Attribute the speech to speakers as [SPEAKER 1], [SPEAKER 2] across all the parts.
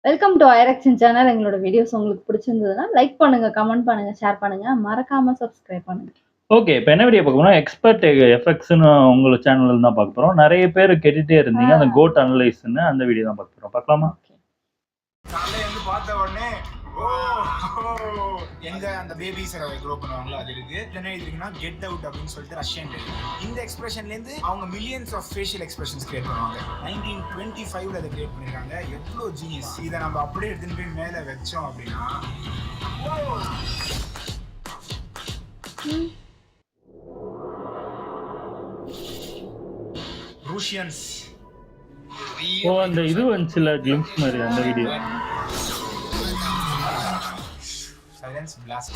[SPEAKER 1] Welcome to ஐரக்ஷன் channel. எங்களோட videos உங்களுக்கு பிடிச்சிருந்ததுன்னா லைக் பண்ணுங்க, கமெண்ட் பண்ணுங்க, ஷேர் பண்ணுங்க, மறக்காம சப்ஸ்கிரைப் பண்ணுங்க.
[SPEAKER 2] ஓகே, இப்போ என்ன வீடியோ பார்க்க போறோம்? எக்ஸ்பர்ட் எஃபெக்ட்ஸ்னு உங்களோட சேனல்ல தான் பார்க்க போறோம். நிறைய பேர் கேட்டுட்டே இருந்தீங்க அந்த கோட் அனலைஸ்னு, அந்த வீடியோ தான் பார்க்க போறோம். பார்க்கலாமா?
[SPEAKER 3] காலையில வந்து பார்த்த உடனே எங்க அந்த பேபிஸ் க்ரோ பண்ணுவாங்களோ அது இருக்கு. என்ன இருக்குன்னா கெட் அவுட் அப்படின்னு சொல்லிட்டு ரஷ்யன் இந்த எக்ஸ்பிரஷன்ல இருந்து அவங்க millions of facial expressions create பண்ணுவாங்க. 1925ல அதை கிரியேட் பண்ணிருக்காங்க. எவ்வளோ ஜீனியஸ். இதை நம்ம அப்படியே எடுத்துட்டு போய் மேல வச்சோம் அப்படின்னா ரூஷியன்ஸ்
[SPEAKER 2] அந்த இது வந்துச்சுல கிளிம்ஸ் மாதிரி அந்த வீடியோ.
[SPEAKER 3] Silence blast.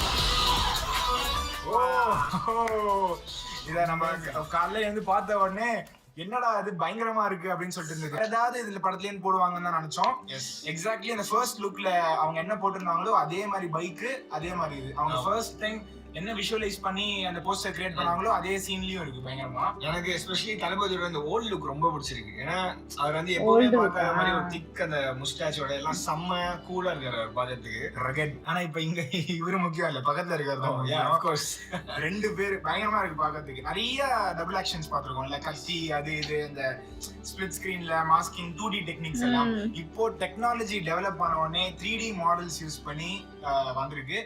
[SPEAKER 3] இத நம்ம காலையில இருந்து பார்த்த உடனே என்னடா அது பயங்கரமா இருக்கு அப்படின்னு சொல்லிட்டு இருந்தது. ஏதாவது இதுல படத்துல இருந்து போடுவாங்கன்னு தான் நினைச்சோம். எக்ஸாக்ட்லி அந்த ஃபர்ஸ்ட் லுக்ல அவங்க என்ன போட்டிருந்தாங்களோ அதே மாதிரி பைக்கு, அதே மாதிரி இது அவங்க ஃபர்ஸ்ட் டைம் என்ன விஷுவலைஸ் பண்ணி அந்த போஸ்டர் கிரியேட் பண்ணாங்களோ அதே சீன்லயும் இருக்கு பயங்கரமா. எனக்கு எஸ்பெஷலி தளபதியோட அந்த ஓல்ட் லுக் ரொம்ப பிடிச்சிருக்கு. ஏன்னா அவர் வந்து எப்பவுமே பார்க்குற மாதிரி ஒரு திக் அந்த முஸ்டாச்சோட எல்லாம் செம்ம கூலா இருக்காரு பார்க்கறதுக்கு ரகட். ஆனா இப்ப இங்க இவரு முக்கியம் இல்ல, பக்கத்துல இருக்காரு. ரெண்டு பேர் பயங்கரமா இருக்கு பார்க்கறதுக்கு. நிறைய டபுள் ஆக்ஷன்ஸ் பார்த்திருக்கோம் இல்ல, கத்தி அது இது இந்த ஸ்பிளிட் ஸ்கிரீன்ல மாஸ்கிங் 2D டெக்னிக்ஸ் எல்லாம் இப்போ டெக்னாலஜி டெவலப் ஆன உடனே 3D மாடல்ஸ் யூஸ் பண்ணி வந்திருக்கு.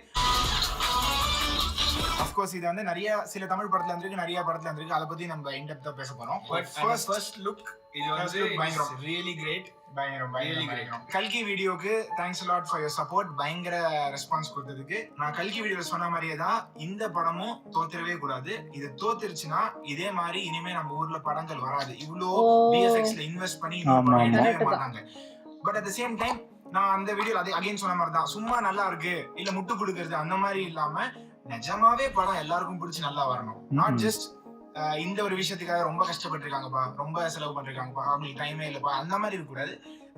[SPEAKER 3] அஃப்கோர்ஸ் இது வந்து நிறைய சில தமிழ் படத்துல வந்திருக்கு, நிறைய படத்துல வந்திருக்கு. அதை பத்தி நம்ம இன்டெப்தா பேச போறோம். பட் ஃபர்ஸ்ட் லுக் இது வந்து பயங்கரம், ரியலி கிரேட், பயங்கரம் ரியலி கிரேட். கல்கி வீடியோக்கு thanks a lot for your support. பயங்கர ரெஸ்பான்ஸ் கொடுத்ததுக்கு. நான் கல்கி வீடியோல சொன்ன மாதிரியே தான் இந்த படமும் தோத்துறவே கூடாது. இது தோத்துருச்சுன்னா இதே மாதிரி இனிமே நம்ம ஊர்ல படங்கள் வராது. இவ்வளோ VFX ல இன்வெஸ்ட் பண்ணி எடுக்கவே மாட்டாங்க. But at the same time நான் அந்த வீடியோல அதே அகைன் சொன்ன மாதிரி தான், சும்மா நல்லா இருக்கு இல்ல முட்டு கொடுக்கறது அந்த மாதிரி இல்லாம நிஜமாவே படம் எல்லாருக்கும் பிடிச்சி நல்லா வரணும். நாட் ஜஸ்ட் இந்த ஒரு விஷயத்துக்காக ரொம்ப கஷ்டப்பட்டு இருக்காங்கப்பா, ரொம்ப செலவு பண்ணிருக்காங்கப்பா, அவங்களுக்கு டைமே இல்லப்பா, அந்த மாதிரி இருக்க கூடாது.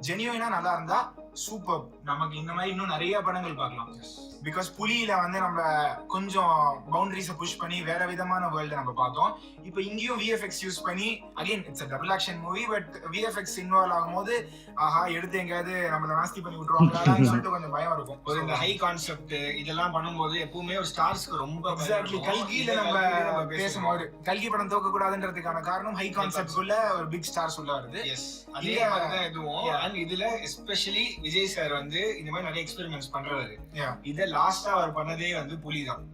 [SPEAKER 3] ஜெனியூனா நல்லா இருந்தா சூப்பர். நமக்கு இந்த மாதிரி இன்னும் நிறைய படங்கள் பார்க்கலாம். பிகாஸ் புலியில வந்து நம்ம கொஞ்சம் பவுண்டரிஸை புஷ் பண்ணி வேற விதமான வேர்ல்டு நம்ம பார்த்தோம். இப்போ இங்கேயும் VFX யூஸ் பண்ணி again it's double action movie, but VFX involve ஆகும்போது ஆஹா எடுத்து எங்கேயாவது நம்மள நாஸ்தி பண்ணி விட்டுருவாங்களான்னு சொல்லிட்டு கொஞ்சம் பயம் இருக்கும். ஒரு இந்த ஹை கான்செப்ட் இதெல்லாம் பண்ணும்போது எப்பவுமே ஒரு ஸ்டார்ஸ்க்கு ரொம்ப எக்ஸாக்ட்லி கல்கியில நம்ம பேசும்போது கல்கி படம் தோக்க கூடாதுன்றதுக்கான காரணம் ஹை கான்செப்ட் உள்ள ஒரு பிக் ஸ்டார்ஸ் உள்ள வருது. அதே மாதிரி தான் இதுவும். அண்ட் இதுல எஸ்பெஷலி விஜய் சார் வந்து இந்த மாதிரி நிறைய எக்ஸ்பெரிமெண்ட்ஸ் பண்றாரு. இத லாஸ்டா அவர் பண்ணதே வந்து புலிதான்.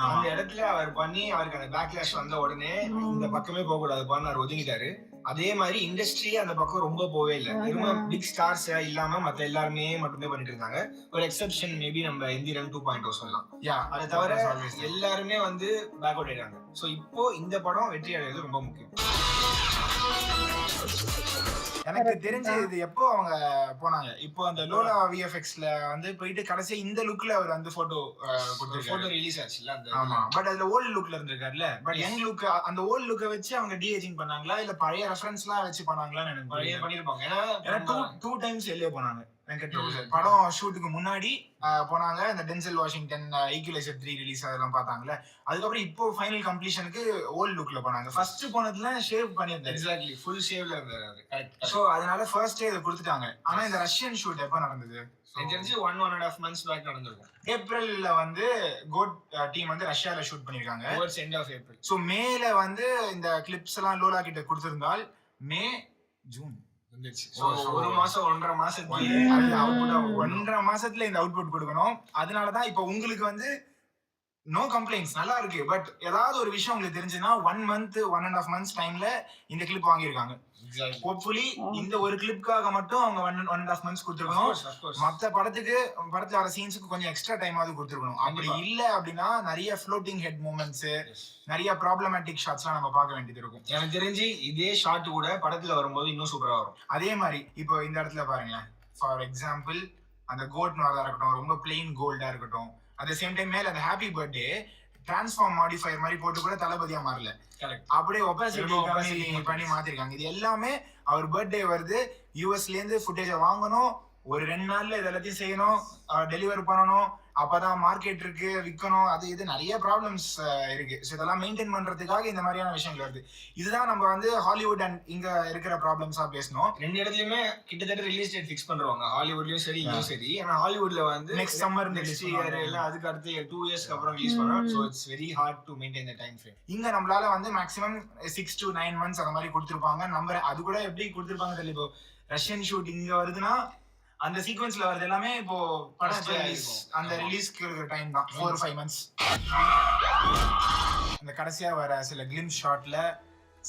[SPEAKER 3] அந்த இடத்துல அவர் பண்ணி அவருக்கு அந்த பேக்லாஷ் வந்த உடனே இந்த பக்கமே போக கூடாது பண்ண அவர் ஒதுங்கிட்டாரு. அதே மாதிரி இண்டஸ்ட்ரி அந்த பக்கம் ரொம்ப போவே இல்லை. வெறும் பிக் ஸ்டார்ஸ் இல்லாம மத்த எல்லாருமே மட்டுமே பண்ணிட்டு இருந்தாங்க. ஒரு எக்ஸெப்ஷன் மேபி நம்ம இந்திரன் 2.0 சொல்லலாம். அதை தவிர எல்லாருமே வந்து பேக் அவுட் ஆயிட்டாங்க. சோ இப்போ இந்த படம் வெற்றி அடைவது ரொம்ப முக்கியம். எனக்கு தெரிஞ்ச இது எப்போ அவங்க போனாங்க, இப்போ அந்த லோலா VFXல வந்து போயிட்டு கடைசியா இந்த லுக்ல அவர் வந்து போட்டோ ரிலீஸ் ஆச்சுல. ஆமா, பட் அதுல ஓல்ட் லுக்ல இருந்திருக்காருல்ல. பட் யங் லுக் அந்த ஓல்ட் லுக்க வச்சு அவங்க டிஏஜிங் பண்ணாங்களா இல்ல பழைய ரெஃபரன்ஸ்லாம் வச்சு பண்ணாங்களான்னு எனக்கு பழைய பண்ணிருப்பாங்க. ஏன்னா டூ டைம்ஸ் வெளியே போனாங்க வெங்கட் பிரபு சார். படம் ஷூட்டுக்கு முன்னாடி போனாங்க, இந்த டென்சல் வாஷிங்டன் ஈக்குவலைசர் 3 ரிலீஸ் அதெல்லாம் பார்த்தாங்கல்ல. அதுக்கப்புறம் இப்போ ஃபைனல் கம்ப்ளீஷனுக்கு ஓல்ட் லுக்ல போனாங்க. ஃபர்ஸ்ட் போனதுல ஷேவ் பண்ணியிருந்தாரு. எக்ஸாக்ட்லி ஃபுல் ஷேவ்ல இருந்தாரு. கரெக்ட். சோ அதனால ஃபர்ஸ்ட் டே இத கொடுத்துட்டாங்க. ஆனா இந்த ரஷ்யன் ஷூட் எப்ப நடந்தது? தெரிஞ்சு 1.5 months பேக் நடந்திருக்கும். ஏப்ரல்ல வந்து கோட் டீம் வந்து ரஷ்யால ஷூட் பண்ணிருக்காங்க. Towards end of April. So மேல வந்து இந்த கிளிப்ஸ் எல்லாம் லோலா கிட்ட கொடுத்திருந்தால் மே ஜூன் ஒரு மாசம் 1.5 மாசத்துல இந்த அவுட்புட் கொடுக்கணும். அதனாலதான் இப்ப உங்களுக்கு வந்து நோ கம்ப்ளைண்ட்ஸ் நல்லா இருக்கு. பட் ஏதாவது ஒரு விஷயம் உங்களுக்கு தெரிஞ்சுன்னா 1 month 1.5 months டைம்ல இந்த கிளிப் வாங்கியிருக்காங்க. ஹோப்ஃபுல்லி இந்த ஒரு கிளிப்காக மட்டும் அவங்க 1.5 months கொடுத்துருக்கணும். மத்த படத்துல வர சீன்ஸுக்கு கொஞ்சம் எக்ஸ்ட்ரா டைமாவது கொடுத்துருக்கணும். அப்படி இல்ல அப்படின்னா நிறைய ஃப்ளோட்டிங் ஹெட் மூமெண்ட்ஸ், நிறைய ப்ராப்ளமேட்டிக் ஷாட்ஸ்லாம் நம்ம பார்க்க வேண்டியது இருக்கும். எனக்கு தெரிஞ்சு இதே ஷாட் கூட படத்துல வரும்போது இன்னும் சூப்பரா வரும். அதே மாதிரி இப்போ இந்த இடத்துல பாருங்களேன், ஃபார் எக்ஸாம்பிள் அந்த கோட் நாரா இருக்கட்டும், ரொம்ப பிளெயின் கோல்டா இருக்கட்டும். அட் தி சேம் டைம் மேல அந்த ஹாப்பி பர்த்டே டிரான்ஸ்ஃபார்ம் மாடிஃபையர் மாதிரி போட்டு கூட தளபதியா மாறல. அப்படியே ஒபாசிட்டி பண்ணி மாத்திருக்காங்க. இது எல்லாமே அவர் பர்த்டே வருது, யூஎஸ்ல இருந்து ஃபுட்டேஜை வாங்கணும், ஒரு 2 நாள்ல இது எல்லாத்தையும் செய்யணும், டெலிவர் பண்ணணும், அப்பதான் மார்க்கெட் இருக்கு, விற்கணும், அது இது நிறைய ப்ராப்ளம்ஸ் இருக்கு. ஸோ இதெல்லாம் மெயின்டைன் பண்றதுக்காக இந்த மாதிரியான விஷயங்கள் வருது. இதுதான் நம்ம வந்து ஹாலிவுட் அண்ட் இங்க இருக்கிற ப்ராப்ளம்ஸா பேசணும்.
[SPEAKER 4] 2 இடத்துலயுமே கிட்டத்தட்ட ரிலீஸ் டேட் ஃபிக்ஸ் பண்றாங்க, ஹாலிவுட்லயும் சரி இங்கேயும் சரி. ஆனா ஹாலிவுட்ல வந்து
[SPEAKER 3] நெக்ஸ்ட் சம்மர்
[SPEAKER 4] நெக்ஸ்ட் இயர் இல்ல அதுக்கு அடுத்து 2 இயர்ஸ்க்கு அப்புறம் ரிலீஸ் பண்றாங்க. So it's very hard to maintain the time frame.
[SPEAKER 3] இங்க நம்மளால வந்து மேக்ஸிமம் 6 to 9 months அந்த மாதிரி கொடுத்துருப்பாங்க நம்புறேன். அது கூட எப்படி கொடுத்துருப்பாங்க தெரியல. இப்போ ரஷ்யன் ஷூட் இங்க வருதுன்னா அந்த சீக்வென்ஸ்ல வருது எல்லாமே இப்போ படத்துல அந்த ரிலீஸ்க்கு இருக்கிற டைம் தான் 4 or 5 months. இந்த கடைசியா வர சில கிளிம் ஷாட்ல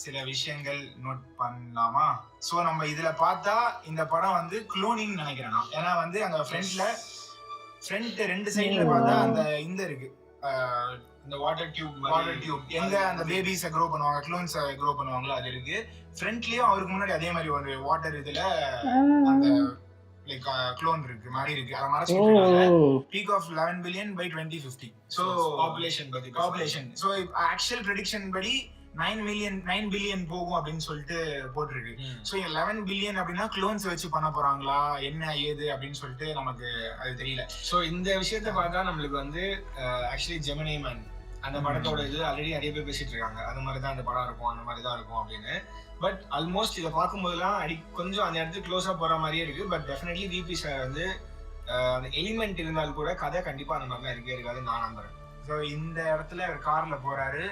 [SPEAKER 3] சில விஷயங்கள் நோட் பண்ணலாமா? சோ நம்ம இதுல பார்த்தா இந்த படம் வந்து க்ளோனிங் நினைக்கிறேன் நான். ஏன்னா வந்து அங்க ஃப்ரண்ட் 2 சைடுல பார்த்தா அந்த இந்த இருக்கு
[SPEAKER 4] இந்த வாட்டர் டியூப்
[SPEAKER 3] எங்க அந்த பேபிஸ க்ரோ பண்ணுவாங்க, க்ளோன்ஸ் க்ரோ பண்ணுவாங்களோ அது இருக்கு. ஃப்ரண்ட்லயும் அவருக்கு முன்னாடி அதே மாதிரி ஒரு வாட்டர் இதுல அந்த லைக் க்ளோன் இருக்கு மாதிரி இருக்கு. அத மறைச்சிட்டாங்க. Peak of 11 billion by 2050. So population. So actual prediction படி 9 billion போகும் அப்படின்னு சொல்லிட்டு போட்டிருக்கு. சோ 11 billion அப்படின்னா க்ளோன்ஸ் வச்சு பண்ண போறாங்களா என்ன ஏது அப்படின்னு சொல்லிட்டு நமக்கு அது தெரியல.
[SPEAKER 4] சோ இந்த விஷயத்தை பார்த்தா நம்மளுக்கு வந்து ஆக்சுவலி ஜெமினி மேன் அந்த படத்தோட இது ஆல்ரெடி நிறைய பேர் பேசிட்டு இருக்காங்க. அது மாதிரி தான் அந்த படம் இருக்கும், அந்த மாதிரி தான் இருக்கும் அப்படின்னு. பட் ஆல்மோஸ்ட் இதை பார்க்கும்போதெல்லாம் கொஞ்சம் அந்த இடத்துக்கு க்ளோஸா போற மாதிரியே இருக்கு. பட் டெஃபினெட்லி விபி சார் வந்து அந்த எலிமெண்ட் இருந்தால் கூட கதை கண்டிப்பா அந்த மாதிரிலாம் இருக்கே இருக்காதுன்னு நான் நம்புறேன்.
[SPEAKER 3] ஸோ இந்த இடத்துல ஒரு கார்ல போறாரு.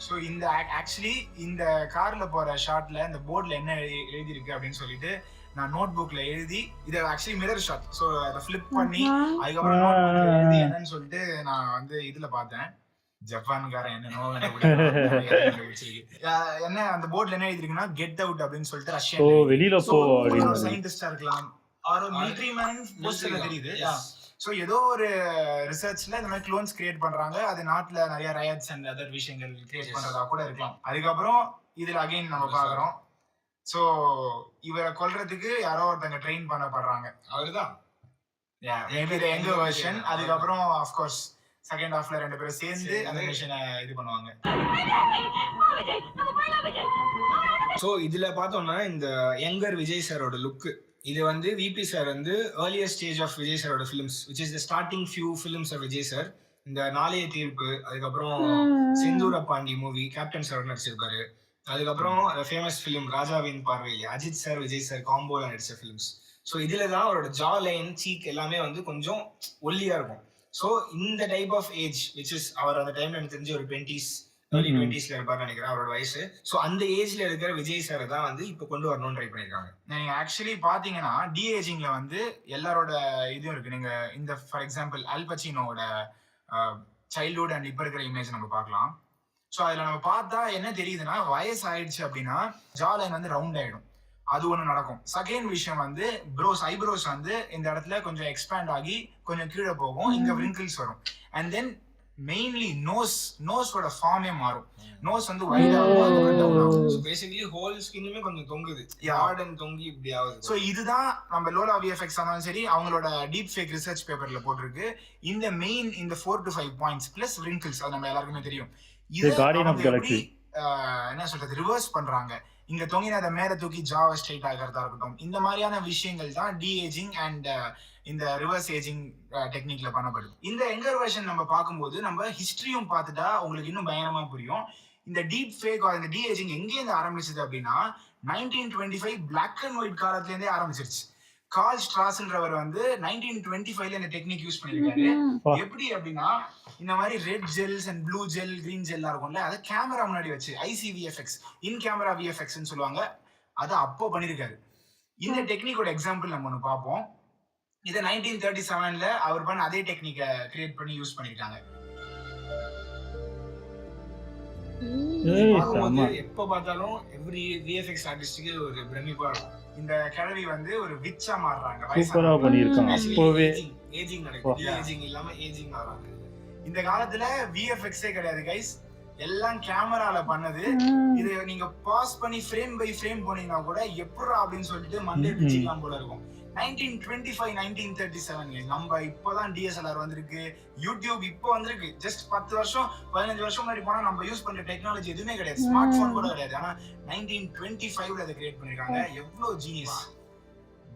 [SPEAKER 3] ஸோ இந்த ஆக்சுவலி இந்த கார்ல போற ஷாட்ல இந்த போர்ட்ல என்ன எழுதியிருக்கு அப்படின்னு சொல்லிட்டு நான் நோட் புக்ல எழுதி, இதை ஆக்சுவலி மிரர் ஷாட். ஸோ அதை ஃபிளிப் பண்ணி அதுக்கப்புறம் நோட் புக்ல எழுதி என்னன்னு சொல்லிட்டு நான் வந்து இதுல பார்த்தேன். ஜப்பான்காரன் என்ன அந்த போர்ட்ல என்ன எழுதிருக்குன்னா கெட் அவுட் அப்படின்னு சொல்லிட்டு ரஷ்யன்
[SPEAKER 2] வெளியில போ
[SPEAKER 3] அப்படின்னு சயின்டிஸ்டா இருக்கலாம், ஒரு மிலிட்டரி மேன் போஸ்டர்ல தெரியுது. சோ ஏதோ ஒரு ரிசர்ச்ல இந்த மாதிரி க்ளோன்ஸ் கிரியேட் பண்றாங்க. அது நாட்டுல நிறைய ரயட்ஸ் அண்ட் அதர் விஷயங்கள் கிரியேட் பண்றதா கூட இருக்கலாம். அதுக்கப்புறம் இதுல அகைன் நம்ம பாக்குறோம். சோ இவரை கொல்றதுக்கு யாரோ ஒருத்தங்க ட்ரெயின் பண்ணப்படுறாங்க.
[SPEAKER 4] அவருதான்
[SPEAKER 3] மேபி தி யங்கர் வெர்ஷன். அதுக்கப்புறம் ஆஃப் கோர்ஸ் செகண்ட் ஹாஃப்ல 2 பேரும் சேர்ந்து அந்த மிஷனை இது பண்ணுவாங்க.
[SPEAKER 4] சோ இதுல பார்த்தோம்னா இந்த யங்கர் விஜய் சாரோட லுக் இது வந்து விபி சார் வந்து ஏர்லியர் ஸ்டேஜ் ஆஃப் விஜய் சாரோட films which is the starting few films of Vijay sir. இந்த நாளைய தீர்ப்பு, அதுக்கப்புறம் செந்தூர பாண்டி மூவி கேப்டன் சார் நடிச்சிருப்பாரு. அதுக்கப்புறம் ஃபேமஸ் ஃபிலிம் ராஜாவின் பார்வையில் அஜித் சார் விஜய் சார் காம்போல நடிச்ச ஃபிலிம்ஸ். ஸோ இதுல தான் அவரோட ஜா லைன் சீக் எல்லாமே வந்து கொஞ்சம் ஒல்லியா இருக்கும். ஸோ இந்த type of age which is our அந்த டைம்ல எனக்கு தெரிஞ்ச ஒரு 20s early 20s இருப்பாரு நினைக்கிறேன் அவரோட வயசு. ஸோ அந்த ஏஜ்ல இருக்கிற விஜய் சார் தான் வந்து இப்போ கொண்டு வரணும்னு ட்ரை பண்ணிருக்காங்க.
[SPEAKER 3] நீங்க ஆக்சுவலி பாத்தீங்கன்னா டிஏஜிங்ல வந்து எல்லாரோட இதுவும் இருக்கு. நீங்க இந்த ஃபார் எக்ஸாம்பிள் அல் பச்சினோட சைல்ட்ஹுட் அண்ட் இப்ப இருக்கிற இமேஜ் நம்ம பார்க்கலாம். ஸோ அதுல நம்ம பார்த்தா என்ன தெரியுதுன்னா வயசு ஆயிடுச்சு அப்படின்னா ஜா லைன் வந்து ரவுண்ட் ஆயிடும். அது ஒண்ணு நடக்கும். செகண்ட் விஷயம் வந்து ஐப்ரோஸ் வந்து இந்த இடத்துல கொஞ்சம் எக்ஸ்பேண்ட் ஆகி கொஞ்சம் கீழே போகும், இங்க wrinkles வரும். அண்ட் தென் மெயின்லி நோஸோட ஃபார்மே மாறும். நோஸ் வந்து வைட் ஆகும்.
[SPEAKER 4] சோ பேசிக்கலி ஹோல் ஸ்கின்னுமே கொஞ்சம் தொங்குது, ஹார்ட் அண்ட் தொங்கி இப்படி ஆகுது.
[SPEAKER 3] சோ இதுதான் நம்ம லோலா விஎஃப்எக்ஸ் ஆனாலும் சரி அவங்களோட டீப் ஃபேக் ரிசர்ச் பேப்பர்ல போட்டிருக்கு. இந்த மெயின் இந்த 4 to 5 points பிளஸ் wrinkles அது நம்ம எல்லாருக்குமே தெரியும். இது
[SPEAKER 2] கார்டியன் ஆஃப் கேலக்ஸி
[SPEAKER 3] என்ன சொல்றது ரிவர்ஸ் பண்றாங்க. இங்க தொங்கினதை மேல தூக்கி ஜாவை ஸ்ட்ரைட் ஆகிறதா இருக்கட்டும், இந்த மாதிரியான விஷயங்கள் தான் டிஏஜிங் அண்ட் இந்த ரிவர்ஸ் ஏஜிங் டெக்னிக்ல பண்ணப்படுது. இந்த யங்கர் வெர்ஷன் நம்ம பார்க்கும்போது நம்ம ஹிஸ்டரியும் பார்த்துட்டா உங்களுக்கு இன்னும் பயங்கரமா புரியும். இந்த டீப் ஃபேக் இந்த டிஏஜிங் எங்கேருந்து ஆரம்பிச்சது அப்படின்னா 1925 பிளாக் அண்ட் ஒயிட் காலத்துல இருந்தே ஆரம்பிச்சிருச்சு. கார்ல் ஸ்ட்ராஸ்ன்றவர் வந்து 1925ல இந்த டெக்னிக் யூஸ் பண்ணிருக்காரு. எப்படி அப்படின்னா இந்த மாதிரி red gels and blue gel green ஜெல்லாம் இருக்கும்ல, அதை கேமரா முன்னாடி வச்சு ஐசிவிஎஃப்எக்ஸ் இன் கேமரா விஎஃப்எக்ஸ்ன்னு சொல்லுவாங்க, அதை அப்போ பண்ணிருக்காரு. இந்த டெக்னிக்கோட எக்ஸாம்பிள் நம்ம ஒன்று பார்ப்போம். இதை 1937ல அவர் பண்ண அதே டெக்னிக்கை கிரியேட் பண்ணி யூஸ் பண்ணிருக்காங்க.
[SPEAKER 4] எப்ப பார்த்தாலும் எவ்ரி விஎஃப்எக்ஸ் ஆர்டிஸ்டுக்கு ஒரு பிரமிப்பா இருக்கும்.
[SPEAKER 3] இந்த கிழவி வந்து ஒரு விச்சா மாறுறாங்க.
[SPEAKER 2] சூப்பரா பண்ணிருக்காங்க. அப்பவே
[SPEAKER 4] ஏஜிங் நடக்குது, ஏஜிங் இல்லாம ஏஜிங் ஆறாங்க.
[SPEAKER 3] இந்த காலத்துல விஎஃப்எக்ஸே கிடையாது கைஸ், எல்லாம் கேமரால பண்ணது. இது நீங்க பாஸ் பண்ணி ஃப்ரேம் பை ஃப்ரேம் போனீங்கன்னா கூட எப்படா அப்படின்னு சொல்லிட்டு மண்டே பிடிச்சிக்கலாம் போல இருக்கும். 1925 1937 நம்ம இப்பதான் டிஎஸ்எல்ஆர் வந்திருக்கு, யூடியூப் இப்போ வந்திருக்கு. ஜஸ்ட் 10 வருஷம் 15 வருஷம் முன்னாடி போனா நம்ம யூஸ் பண்ற டெக்னாலஜி எதுவுமே கிடையாது, ஸ்மார்ட் போன் கூட கிடையாது. ஆனா 1925ல அதை கிரியேட் பண்ணிருக்காங்க. எவ்வளவு ஜீனியஸ்.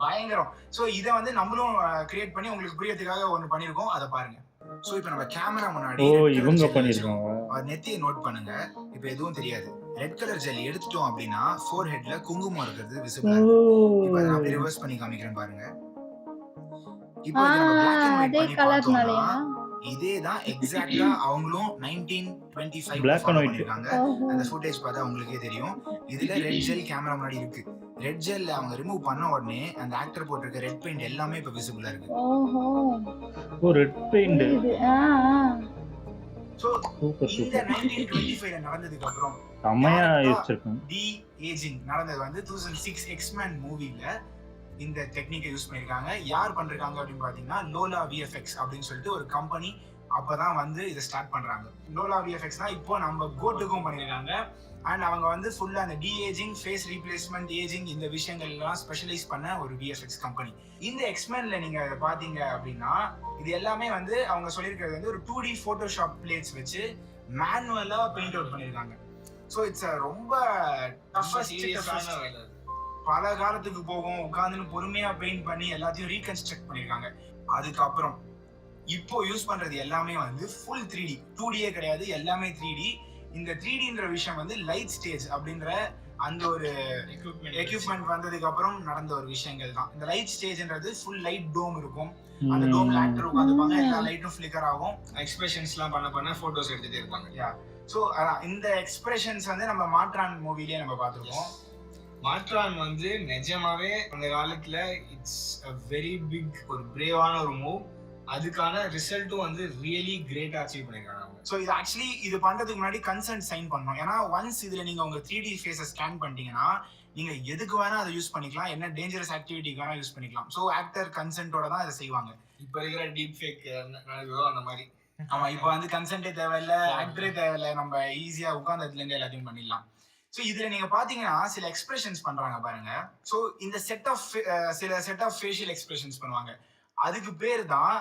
[SPEAKER 3] பயங்கரம். சோ இத வந்து நம்மளும் கிரியேட் பண்ணி உங்களுக்கு புரியறதுக்காக ஒன்னு பண்ணிருக்கோம், அத பாருங்க. சோ இப்போ நம்ம கேமரா முன்னாடி
[SPEAKER 2] இவங்க பண்ணிருக்காங்க.
[SPEAKER 3] நெத்தியை நோட் பண்ணுங்க. இப்போ எதுவும் தெரியாது. ரெட் கலர் ஜெல் எடுத்துட்டோம் அப்படின்னா ஃபோர் ஹெட்ல குங்குமம் இருக்கிறது விசிபிளா இருக்கு. இப்போ நான் ரிவர்ஸ் பண்ணி காமிக்கிறேன் பாருங்க. இப்போ இத நம்ம black and white
[SPEAKER 1] அதே
[SPEAKER 3] பண்ணி
[SPEAKER 1] கலர்னாலயா?
[SPEAKER 3] பார்த்தோம்னா இதே தான் எக்ஸாக்ட்டா அவங்களும் 1925
[SPEAKER 2] Black and
[SPEAKER 3] ஃபாலோ
[SPEAKER 2] white.
[SPEAKER 3] பண்ணிருக்காங்க. அந்த ஃபுட்டேஜ் பார்த்தா உங்களுக்கே தெரியும். இதுல ரெட் ஜெல் கேமரா முன்னாடி இருக்கு. ரெட் ஜெல்ல அவங்க ரிமூவ் பண்ண உடனே அந்த ஆக்டர் போட்டிருக்க ரெட் பெயிண்ட் எல்லாமே இப்ப விசிபிளா இருக்கு.
[SPEAKER 1] ஓஹோ.
[SPEAKER 2] Red paint.
[SPEAKER 1] இது
[SPEAKER 3] சோ
[SPEAKER 2] சூப்பர்
[SPEAKER 3] இந்த
[SPEAKER 2] சூப்பர்.
[SPEAKER 3] 1925ல நடந்ததுக்கு அப்புறம்
[SPEAKER 2] செம்மையா யோசிச்சிருக்காங்க.
[SPEAKER 3] டி ஏஜிங் நடந்தது வந்து 2006 எக்ஸ்மேன் மூவில இந்த டெக்னிக்கை யூஸ் பண்ணிருக்காங்க. யார் பண்றாங்க அப்படின்னு பாத்தீங்கன்னா லோலா விஎஃப்எக்ஸ் அப்படின்னு சொல்லிட்டு ஒரு கம்பெனி அப்பதான் வந்து இதை ஸ்டார்ட் பண்றாங்க. லோலா விஎஃப்எக்ஸ்னா இப்போ நம்ம கோட்டுக்கும் பண்ணிருக்காங்க. அண்ட் அவங்க வந்து ஃபுல்லா அந்த de-ageing, face replacement, ageing இந்த விஷயங்கள் எல்லாம் ஸ்பெஷலைஸ் பண்ண ஒரு விஎஃப்எக்ஸ் கம்பெனி. இந்த எக்ஸ்மேன்ல நீங்க அதை பாத்தீங்க அப்படின்னா இது எல்லாமே வந்து அவங்க சொல்லியிருக்கிறது வந்து ஒரு 2D போட்டோஷாப் பிளேட்ஸ் வச்சு மேனுவலா பெயிண்ட் அவுட் பண்ணிருக்காங்க. ஸோ இட்ஸ் ரொம்ப டஃபஸ்ட். பல காலத்துக்கு போகும், உட்கார்ந்து பொறுமையா பெயிண்ட் பண்ணி எல்லாத்தையும் ரீகன்ஸ்ட்ரக்ட் பண்ணிருக்காங்க. அதுக்கப்புறம் இப்போ யூஸ் பண்றது எல்லாமே வந்து ஃபுல் 3D, 2Dயே கிடையாது, எல்லாமே 3D. இந்த 3Dன்ற விஷயம் வந்து லைட் ஸ்டேஜ் அப்படின்ற அந்த ஒரு எக்யூப்மெண்ட் வந்ததுக்கு அப்புறம் நடந்த ஒரு விஷயங்கள் தான். இந்த லைட் ஸ்டேஜ்ன்றது ஃபுல் லைட் டோம் இருக்கும். அந்த டோம்ல ஆக்டர் உட்கார்ந்துப்பாங்க, எல்லா லைட்டும் ஃபிளிக்கர் ஆகும்,
[SPEAKER 4] எக்ஸ்பிரஷன்ஸ்லாம் பண்ண போட்டோஸ் எடுத்துட்டே இருப்பாங்க.
[SPEAKER 3] யா. சோ இந்த எக்ஸ்பிரஷன்ஸ் வந்து நம்ம மாற்றான் மூவிலேயே நம்ம பார்த்திருக்கோம்.
[SPEAKER 4] மாற்றான் வந்து நிஜமாவே அந்த காலத்துல இட்ஸ் a very big ஒரு பிரேவான ஒரு மூவ். அதுக்கான ரிசல்ட்டும் வந்து ரியலி கிரேட்டா அச்சீவ் பண்ணிருக்காங்க.
[SPEAKER 3] சோ இது ஆக்சுவலி இது பண்றதுக்கு முன்னாடி கன்சென்ட் சைன் பண்ணணும். ஏன்னா ஒன்ஸ் இதுல நீங்க உங்க 3D ஃபேஸை ஸ்கேன் பண்ணிட்டீங்கன்னா நீங்க எதுக்கு வேணா அதை யூஸ் பண்ணிக்கலாம், என்ன டேஞ்சரஸ் ஆக்டிவிட்டிக்கு வேணா யூஸ் பண்ணிக்கலாம். சோ ஆக்டர் கன்சென்ட்டோட தான் இதை செய்வாங்க.
[SPEAKER 4] இப்ப இருக்கிற டீப் ஃபேக் அந்த மாதிரி.
[SPEAKER 3] ஆமா, இப்போ வந்து கன்சென்ட்டே தேவையில்ல, ஆக்டரே தேவையில்ல, நம்ம ஈஸியா உட்கார்ந்து அதுல இருந்து எல்லாத்தையும் பண்ணிடலாம். சோ இதுல நீங்க பாத்தீங்கன்னா சில எக்ஸ்பிரஷன்ஸ் பண்றாங்க பாருங்க. சோ இந்த சில செட் ஆஃப் ஃபேஷியல் எக்ஸ்பிரஷன்ஸ் பண்ணுவாங்க. அதுக்கு பேர் தான்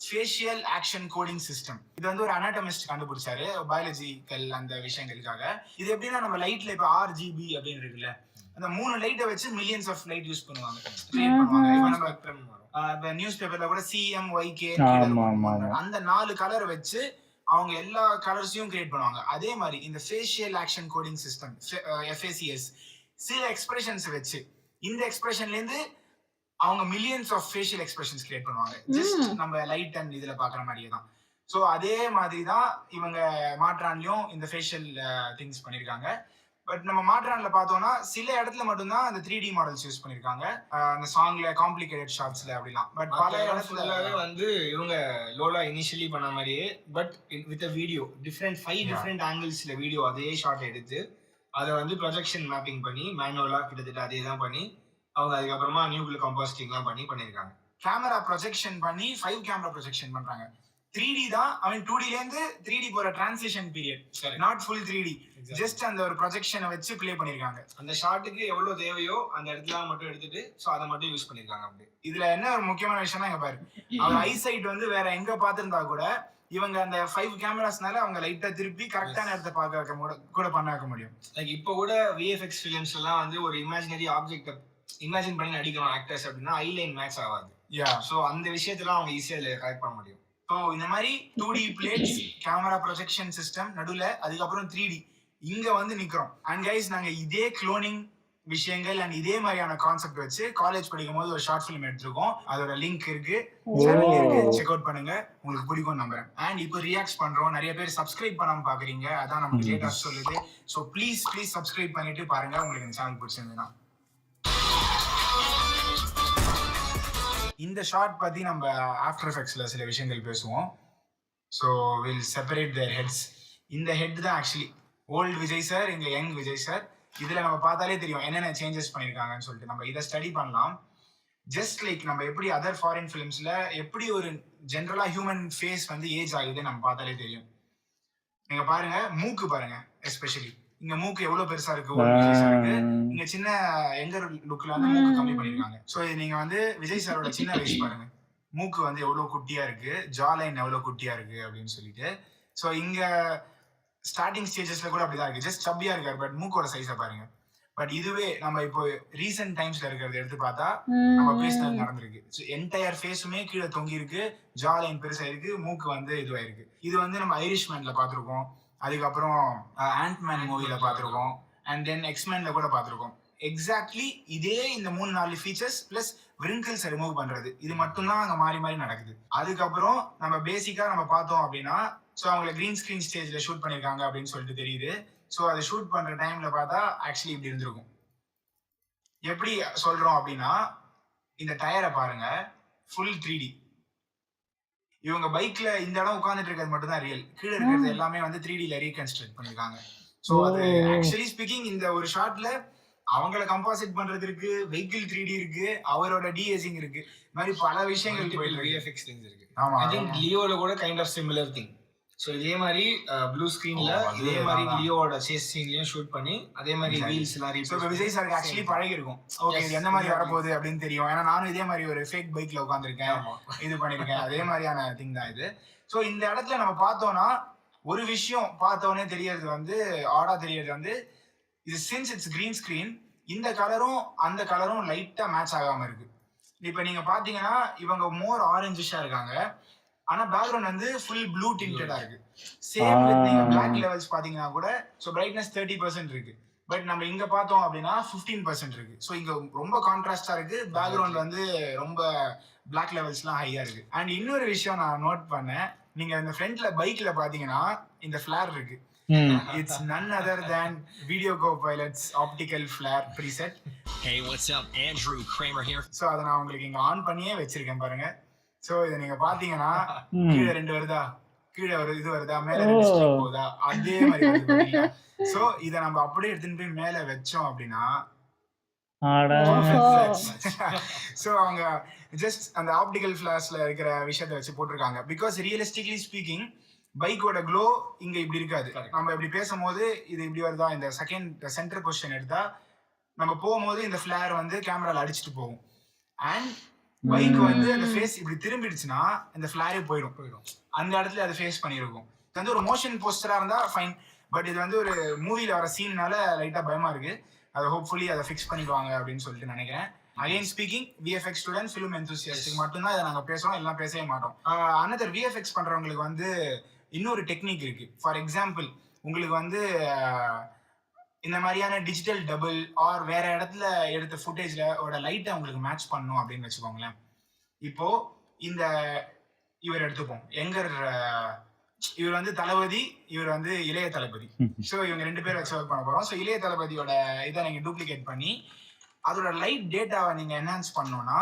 [SPEAKER 3] ஃபேஷியல் ஆக்ஷன் கோடிங் சிஸ்டம். இது வந்து ஒரு அனாட்டமிஸ்ட் கண்டுபிடிச்சாரு பயாலஜிக்கல் அந்த விஷயங்களுக்காக. இது எப்படின்னா நம்ம லைட்ல இப்ப RGB அப்படின்னு இருக்குல்ல, அந்த 3 லைட்டை வச்சு மில்லியன்ஸ் ஆஃப் லைட் யூஸ் பண்ணுவாங்க, கிரியேட் பண்ணுவாங்க. இப்ப நம்ம நியூஸ் பேப்பர்ல கூட CMYK அந்த 4 கலர் வச்சு அவங்க எல்லா கலர்ஸையும் கிரியேட் பண்ணுவாங்க. அதே மாதிரி இந்த facial action coding system FACS சில எக்ஸ்பிரஷன்ஸ் வச்சு இந்த எக்ஸ்பிரஷன்ல இருந்து அவங்க millions of facial expressions create பண்ணுவாங்க. ஜஸ்ட் நம்ம லைட் அண்ட் இதுல பாக்குற மாதிரியே தான். ஸோ அதே மாதிரி தான் இவங்க மாற்றான்லயும் இந்த ஃபேஷியல் திங்ஸ் பண்ணிருக்காங்க. பட் நம்ம மாற்றான்ல பார்த்தோம்னா சில இடத்துல மட்டும்தான் அந்த 3D மாடல்ஸ் யூஸ் பண்ணிருக்காங்க, அந்த சாங்ல காம்ப்ளிகேட்டட் ஷாட்ஸ்ல அப்படிலாம். பட் பல இடத்துல
[SPEAKER 4] வந்து இவங்க லோலா இனிஷியலி பண்ண மாதிரியே but with a video different 5 different ஆங்கிள்ஸ்ல வீடியோ அதே ஷாட் எடுத்து அதை வந்து ப்ரொஜெக்ஷன் மேப்பிங் பண்ணி மேனுவலா கிட்டத்தட்ட அதே தான் பண்ணி அவங்க அதுக்கப்புறமா நியூக்ளியர் கம்போஸ்டிங்லாம் பண்ணிருக்காங்க. கேமரா ப்ரொஜெக்ஷன் பண்ணி 5 கேமரா ப்ரொஜெக்ஷன் பண்றாங்க. 3D தான், ஐ மீன் 2D ல இருந்து 3D போற transition period, not full 3D. Just அந்த ஒரு ப்ரொஜெக்ஷனை வச்சு ப்ளே பண்ணிருக்காங்க. அந்த ஷாட்டுக்கு எவ்வளவு தேவையோ அந்த இடத்துல மட்டும் எடுத்துட்டு சோ அதை மட்டும் யூஸ் பண்ணிருக்காங்க. அப்படி இதுல என்ன ஒரு முக்கியமான விஷயம்னா இங்க பாரு, அவர் ஐசைட் வந்து வேற எங்க பாத்திருந்தா கூட இவங்க அந்த 5 கேமராஸ்னால அவங்க லைட்டா திருப்பி கரெக்டான இடத்தை பார்க்க வைக்க கூட பண்ண வைக்க முடியும். லைக் இப்போ கூட VFX ஃபிலிம்ஸ் எல்லாம் வந்து ஒரு இமேஜினரி ஆப்ஜெக்ட் இமேஜின் பண்ணி நடிக்கணும் ஆக்டர்ஸ் அப்படின்னா ஐலைன் மேட்ச் ஆகாது. சோ அந்த விஷயத்துல அவங்க ஈஸியா கரெக்ட் பண்ண முடியும். ஸோ இந்த மாதிரி 2D plates, camera projection system நடுவில், அதுக்கப்புறம் 3D இங்க வந்து நிக்கிறோம். அண்ட் கைஸ் நாங்க இதே குளோனிங் விஷயங்கள் அண்ட் இதே மாதிரியான கான்செப்ட் வச்சு காலேஜ் படிக்கும் போது ஒரு ஷார்ட் ஃபிலிம் எடுத்திருக்கோம். அதோட லிங்க் இருக்கு, சேனல் இருக்கு, செக் அவுட் பண்ணுங்க, உங்களுக்கு பிடிக்கும் நம்புறேன். அண்ட் இப்போ ரியாக்ட் பண்றோம், நிறைய பேர் சப்ஸ்கிரைப் பண்ணாம பாக்குறீங்க, அதான் நமக்கு டேட்டா சொல்லுது. ஸோ ப்ளீஸ் சப்ஸ்கிரைப் பண்ணிட்டு பாருங்க உங்களுக்கு இந்த சேனல் பிடிச்சிருந்ததுன்னா. இந்த ஷார்ட் பத்தி நம்ம ஆஃப்டர் எஃபெக்ட்ஸ்ல சில விஷயங்கள் பேசுவோம். So will separate their heads. இந்த ஹெட் தான் ஆக்சுவலி ஓல்டு விஜய் சார், இங்க யங் விஜய் சார். இதுல நம்ம பார்த்தாலே தெரியும் என்னென்ன சேஞ்சஸ் பண்ணிருக்காங்கன்னு சொல்லிட்டு. நம்ம இதை ஸ்டடி பண்ணலாம். ஜஸ்ட் லைக் நம்ம எப்படி அதர் ஃபாரின் ஃபிலிம்ஸ்ல எப்படி ஒரு ஜென்ரலா ஹியூமன் ஃபேஸ் வந்து ஏஜ் ஆகுதுன்னு நம்ம பார்த்தாலே தெரியும். நீங்க பாருங்க, மூக்கு பாருங்க, எஸ்பெஷலி இங்க மூக்கு எவ்வளவு பெருசா இருக்கு, இங்க சின்ன எங்கர் லுக்ல வந்து மூக்கு கம்மி பண்ணிருக்காங்க. சோ நீங்க வந்து விஜய் சாரோட சின்ன வயசு பாருங்க, மூக்கு வந்து எவ்வளவு குட்டியா இருக்கு, ஜா லைன் எவ்வளவு குட்டியா இருக்கு அப்படின்னு சொல்லிட்டு. சோ இங்க ஸ்டார்டிங் ஸ்டேஜஸ்ல கூட அப்படிதான் இருக்கு, ஜஸ்ட் சப்பியா இருக்காரு, பட் மூக்கோட சைஸை பாருங்க.
[SPEAKER 3] பட் இதுவே நம்ம இப்போ ரீசெண்ட் டைம்ஸ்ல இருக்கிறத எடுத்து பார்த்தா நம்ம பேசினது நடந்திருக்கு. என்டையர் ஃபேஸுமே கீழே தொங்கி இருக்கு, ஜா லைன் பெருசா இருக்கு, மூக்கு வந்து இதுவாயிருக்கு. இது வந்து நம்ம ஐரிஷ்மேன்ல பார்த்துருக்கோம், அதுக்கப்புறம் ஆண்ட்மேன் மூவில பார்த்துருக்கோம், அண்ட் தென் எக்ஸ்மேன்ல கூட பார்த்துருக்கோம். எக்ஸாக்ட்லி இதே இந்த 3-4 ஃபீச்சர்ஸ் பிளஸ் விரிங்கிள்ஸ் ரிமூவ் பண்றது, இது மட்டும்தான் அங்க மாறி மாறி நடக்குது. அதுக்கப்புறம் நம்ம பேசிக்கா நம்ம பார்த்தோம் அப்படின்னா, ஸோ அவங்களை கிரீன் ஸ்கிரீன் ஸ்டேஜ்ல ஷூட் பண்ணிருக்காங்க அப்படின்னு சொல்லிட்டு தெரியுது. ஸோ அதை ஷூட் பண்ற டைம்ல பார்த்தா ஆக்சுவலி இப்படி இருந்திருக்கும். எப்படி சொல்றோம் அப்படின்னா, இந்த டயரை பாருங்க, ஃபுல் 3D. இவங்க பைக்ல இந்த இடம் உட்கார்ந்துட்டு இருக்கிறது மட்டும் தான் ரியல், கீழே இருக்கிறது எல்லாமே வந்து 3Dல ரீகன்ஸ்ட்ரக்ட் பண்ணிருக்காங்க. ஸோ அது ஆக்சுவலி ஸ்பீக்கிங் இந்த ஒரு ஷாட்ல அவங்கள கம்பாசிட் பண்றது இருக்கு, வெஹிக்கிள் 3D இருக்கு, அவரோட டிஏசிங் இருக்கு, இந்த மாதிரி பல விஷயங்கள்
[SPEAKER 4] VFX things இருக்கு.
[SPEAKER 3] ஆமா,
[SPEAKER 4] ஐ திங்க் லியோல கூட kind of similar thing. So இதே மாதிரி ப்ளூ ஸ்கிரீன்ல இதே மாதிரி லியோவோட சேஸ் சீன்லயும் ஷூட் பண்ணி அதே மாதிரி வீல்ஸ் எல்லாம்
[SPEAKER 3] இப்போ விஜய் சாருக்கு ஆக்சுவலி பழகி இருக்கும், ஓகே இது எந்த மாதிரி வரப்போகுது அப்படின்னு தெரியும். ஏன்னா நானும் இதே மாதிரி ஒரு ஃபேக் பைக்ல உட்காந்துருக்கேன், இது பண்ணிருக்கேன், அதே மாதிரியான திங் தான் இது. ஸோ இந்த இடத்துல நம்ம பார்த்தோம்னா ஒரு விஷயம் பார்த்தோன்னே தெரியறது வந்து ஆடா தெரியறது வந்து, இது சின்ஸ் இட்ஸ் கிரீன் ஸ்கிரீன், இந்த கலரும் அந்த கலரும் லைட்டா மேட்ச் ஆகாம இருக்கு. இப்ப நீங்க பாத்தீங்கன்னா இவங்க மோர் ஆரஞ்சிஷா இருக்காங்க, ஆனா பேக்ரவுண்ட் வந்து ஃபுல் ப்ளூ டிண்டடா இருக்கு. சேம் வித் நீங்க பிளாக் லெவல்ஸ் பாத்தீங்கன்னா கூட, சோ பிரைட்னஸ் 30% இருக்கு, பட் நம்ம இங்க பார்த்தோம் அப்படின்னா 15% இருக்கு. சோ இங்க ரொம்ப கான்ட்ராஸ்டா இருக்கு, பேக்ரவுண்ட் வந்து ரொம்ப பிளாக் லெவல்ஸ்லாம் ஹையா இருக்கு. அண்ட் இன்னொரு விஷயம் நான் நோட் பண்ணேன், நீங்க இந்த ஃப்ரண்ட்ல பைக்ல பாத்தீங்கன்னா இந்த ஃபிளேர் இருக்கு. It's none other than Video Copilot's optical flare preset.
[SPEAKER 5] Hey, what's up? Andrew Kramer here.
[SPEAKER 3] So அத நான் உங்களுக்கு இங்க ஆன் பண்ணியே வச்சிருக்கேன் பாருங்க. சோ இத நீங்க பாத்தீங்கன்னா கீழ 2 வருதா, கீழ ஒரு இது வருதா, மேல 2 ஸ்ட்ரிப் போதா, அதே மாதிரி வருது பாத்தீங்களா? சோ இத நம்ம அப்படியே எடுத்துட்டு போய் மேல வெச்சோம் அப்படினா சோ அவங்க ஜஸ்ட் அந்த ஆப்டிகல் ஃபிளாஷ்ல இருக்கிற விஷயத்தை வச்சு போட்டிருக்காங்க. பிகாஸ் ரியலிஸ்டிக்லி ஸ்பீக்கிங் பைக்கோட க்ளோ இங்க இப்படி இருக்காது. நம்ம இப்படி பேசும்போது இது இப்படி வருதா, இந்த சென்டர் பொசிஷன் எடுத்தா நம்ம போகும்போது இந்த ஃபிளேர் வந்து கேமரால அடிச்சுட்டு போகும். அண்ட் பைக் வந்து அந்த ஃபேஸ் இப்படி திரும்பிடுச்சுன்னா இந்த ஃபிளேரே போயிடும், அந்த இடத்துல அது ஃபேஸ் பண்ணிருக்கும். இது வந்து ஒரு மோஷன் போஸ்டரா இருந்தா ஃபைன், பட் இது வந்து ஒரு மூவில வர சீன்னால லைட்டா பயமா இருக்கு. அதை ஹோப்ஃபுல்லி அதை ஃபிக்ஸ் பண்ணிடுவாங்க அப்படின்னு சொல்லிட்டு நினைக்கிறேன். Again speaking VFX student, film enthusiastic மட்டும்தான் இதை நாங்கள் பேசுறோம், எல்லாம் பேசவே மாட்டோம். அனதர் விஎஃப்எக்ஸ் பண்றவங்களுக்கு வந்து இன்னொரு டெக்னிக் இருக்கு. ஃபார் எக்ஸாம்பிள் உங்களுக்கு வந்து இந்த மாதிரியான டிஜிட்டல் டபுள் ஆர் வேற இடத்துல எடுத்த ஃபுட்டேஜ்ல லைட்டை உங்களுக்கு மேட்ச் பண்ணணும் அப்படின்னு வச்சுக்கோங்களேன். இப்போ இந்த இவர் எடுத்துப்போம், எங்கர் இவர் வந்து தளபதி, இவர் வந்து இளைய தளபதி. ஸோ இவங்க 2 பேர் வச்சு ஒர்க் பண்ண போறோம். ஸோ இளைய தளபதியோட இதை நீங்க டூப்ளிகேட் பண்ணி அதோட லைட் டேட்டாவை நீங்க என்ஹான்ஸ் பண்ணோம்னா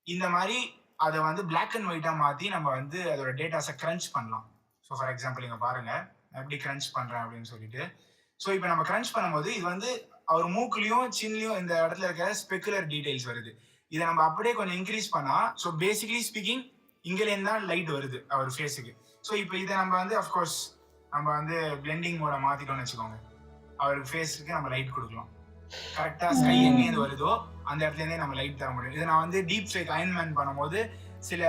[SPEAKER 3] இந்த மாதிரி அதை வந்து பிளாக் அண்ட் ஒயிட்டா மாத்தி நம்ம வந்து அதோட டேட்டாஸை கிரன்ச் பண்ணலாம். ஸோ ஃபார் எக்ஸாம்பிள் இங்க பாருங்க எப்படி கிரன்ச் பண்றேன் அப்படின்னு சொல்லிட்டு. ஸோ இப்போ நம்ம கிரன்ச் பண்ணும்போது இது வந்து அவர் மூக்குலயும் சின்லயும் இந்த இடத்துல இருக்கிற ஸ்பெக்குலர் டீடைல்ஸ் வருது. இதை நம்ம அப்படியே கொஞ்சம் இன்க்ரீஸ் பண்ணா, ஸோ பேசிக்லி ஸ்பீக்கிங் இங்கிலேருந்து தான் லைட் வருது அவர் ஃபேஸுக்கு. ஸோ இப்போ இதை நம்ம வந்து அஃப்கோர்ஸ் நம்ம வந்து பிளெண்டிங் மோட மாத்திட்டோம்னு வச்சுக்கோங்க, அவருக்கு ஃபேஸுக்கு நம்ம லைட் கொடுக்கலாம். கரெக்டா ஸ்கை எங்கேருந்து வருதோ அந்த இடத்துல இருந்தே நம்ம லைட் தர முடியும். இதை நான் வந்து டீப் ஃபேக் அயன்மேன் பண்ணும்போது சில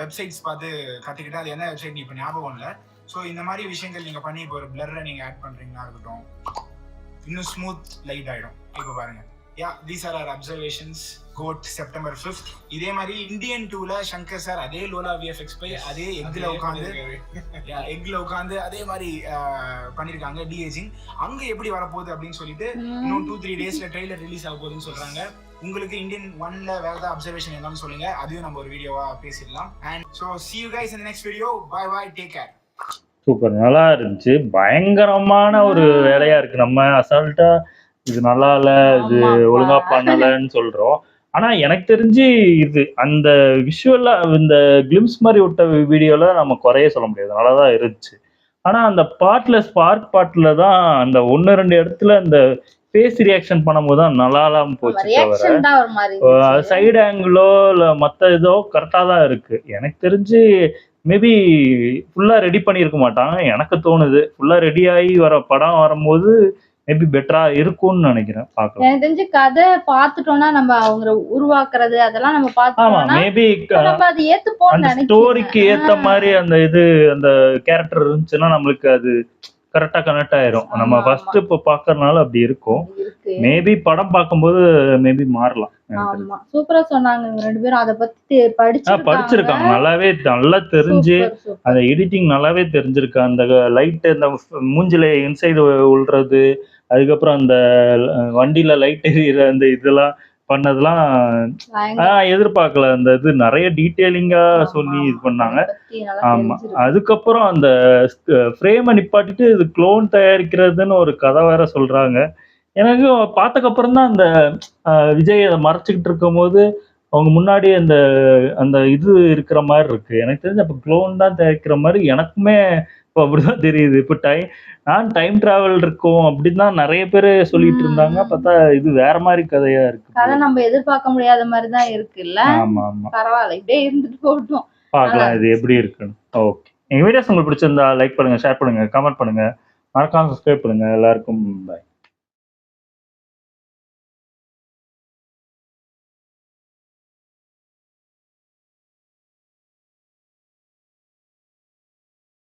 [SPEAKER 3] வெப்சைட்ஸ் பார்த்து கத்துக்கிட்டேன். அது என்ன வெப்சைட் இப்போ ஞாபகம் இல்லை. ஸோ இந்த மாதிரி விஷயங்கள் நீங்க பண்ணி இப்போ ஒரு பிளர்ரை நீங்க ஆட் பண்றீங்கன்னா இருக்கட்டும், இன்னும் ஸ்மூத் லைட் ஆயிடும். இப்போ பாருங்க, yeah these are are observations quote September 5th. இதே மாதிரி இந்தியன் 2ல சங்கர் சார் அதே லோலா விஎஃப்எக்ஸ் போய் அதே எக்ல உட்காந்து அதே மாதிரி பண்ணிருக்காங்க டிஏஜிங். அங்க எப்படி வரப்போகுது அப்படின்னு சொல்லிட்டு இன்னும் 2-3 டேஸ்ல ட்ரெய்லர் ரிலீஸ் ஆக போகுதுன்னு சொல்றாங்க. உங்களுக்கு இந்தியன் 1ல வேற ஏதாவது அப்சர்வேஷன் என்னன்னு சொல்லுங்க, அதையும் நம்ம ஒரு வீடியோவா பேசிடலாம். And so see you guys in the next video. Bye bye, take care.
[SPEAKER 2] Super, நல்லா இருந்துச்சு. பயங்கரமான ஒரு வேலையா இருக்கு. நம்ம அசால்ட்டா இது நல்லா இல்ல, இது ஒழுங்கா பண்ணலன்னு சொல்றோம். ஆனா எனக்கு தெரிஞ்சு இது அந்த விஷுவலா இந்த கிளிம்ஸ் மாதிரி விட்ட வீடியோல நம்ம குறைய சொல்ல முடியாது, நல்லாதான் இருந்துச்சு. ஆனா அந்த ஸ்பார்க் பாட்டுல தான் அந்த 1-2 இடத்துல அந்த ஃபேஸ் ரியாக்ஷன் பண்ணும்போது தான் நல்லா இல்லாம போச்சு. தவிர சைடு ஆங்கிளோ இல்ல மத்த இதோ கரெக்டா தான் இருக்கு. எனக்கு தெரிஞ்சு மேபி ஃபுல்லா ரெடி பண்ணியிருக்க மாட்டாங்க எனக்கு தோணுது. ஃபுல்லா ரெடி ஆகி வர படம் வரும்போது மேபி பெட்டரா இருக்கும்னு நினைக்கிறேன். பார்க்கலாம்.
[SPEAKER 1] எனக்கு தெரிஞ்சு கதை பார்த்துட்டோம்னா நம்ம அவங்க உருவாக்குறது அதெல்லாம் நம்ம பார்த்துட்டோம்னா
[SPEAKER 2] மேபி
[SPEAKER 1] நம்ம அது ஏத்துப்போம்னு
[SPEAKER 2] அந்த
[SPEAKER 1] நினைக்கிறேன்.
[SPEAKER 2] ஸ்டோரிக்கு ஏத்த மாதிரி அந்த கேரக்டர் இருந்துச்சுன்னா நம்மளுக்கு அது கரெக்டா கனெக்ட் ஆயிரும். நம்ம
[SPEAKER 1] ஆமா,
[SPEAKER 2] ஃபர்ஸ்ட் இப்போ பாக்குறதுனால அப்படி இருக்கும்.
[SPEAKER 1] இருக்கு.
[SPEAKER 2] மேபி படம் பார்க்கும்போது மேபி மாறலாம். எனக்கு தெரிஞ்சு.
[SPEAKER 1] ஆமா. சூப்பரா சொன்னாங்க இவங்க 2 பேரும். அத பத்தி படிச்சிருக்காங்க.
[SPEAKER 2] படிச்சிருக்காங்க. நல்லா தெரிஞ்சு
[SPEAKER 1] சூப்பர், சூப்பர்.
[SPEAKER 2] அந்த எடிட்டிங் நல்லாவே தெரிஞ்சிருக்கு. அந்த லைட் இந்த மூஞ்சில இன்சைடு உள்றது, அதுக்கப்புறம் அந்த வண்டியில லைட் எரியிற அந்த இதெல்லாம் பண்ணதெல்லாம்
[SPEAKER 1] பயங்கரம்.
[SPEAKER 2] எதிர்பார்க்கல. அந்த இது நிறைய டீட்டெயிலிங்கா
[SPEAKER 1] ஆமா,
[SPEAKER 2] சொல்லி இது
[SPEAKER 1] ஆமா.
[SPEAKER 2] பண்ணாங்க.
[SPEAKER 1] அத பத்தி நல்லா
[SPEAKER 2] ஆமா.
[SPEAKER 1] தெரிஞ்சிருக்கு.
[SPEAKER 2] அதுக்கப்புறம் அந்த ஃப்ரேமை நிப்பாட்டிட்டு இது க்ளோன் தயாரிக்கிறதுன்னு ஒரு கதை வேற சொல்றாங்க. எனக்கு பார்த்ததுக்கப்புறம் தான் அந்த விஜய் அதை மறைச்சிக்கிட்டு இருக்கும்போது அவங்க முன்னாடி அந்த அந்த இது இருக்கிற மாதிரி இருக்கு. எனக்கு தெரிஞ்சு அப்போ க்ளோன் தான் தயாரிக்கிற மாதிரி எனக்குமே இப்போ அப்படிதான் தெரியுது. இப்போ நான் டைம் டிராவல் இருக்கும் அப்படின்னு தான் நிறைய பேர் சொல்லிட்டு இருந்தாங்க. பார்த்தா இது வேற மாதிரி கதையா இருக்கு.
[SPEAKER 1] கதை நம்ம எதிர்பார்க்க முடியாத மாதிரி தான் இருக்குல்ல.
[SPEAKER 2] ஆமா ஆமா.
[SPEAKER 1] பரவாயில்ல, இப்படியே இருந்துட்டு போகட்டும்.
[SPEAKER 2] பார்க்கலாம் இது எப்படி இருக்குன்னு. ஓகே, எங்க வீடியோஸ் உங்களுக்கு பிடிச்சிருந்தா லைக் பண்ணுங்க, ஷேர் பண்ணுங்க, கமெண்ட் பண்ணுங்க, மறக்காம சப்ஸ்கிரைப் பண்ணுங்க. எல்லாருக்கும் பாய்.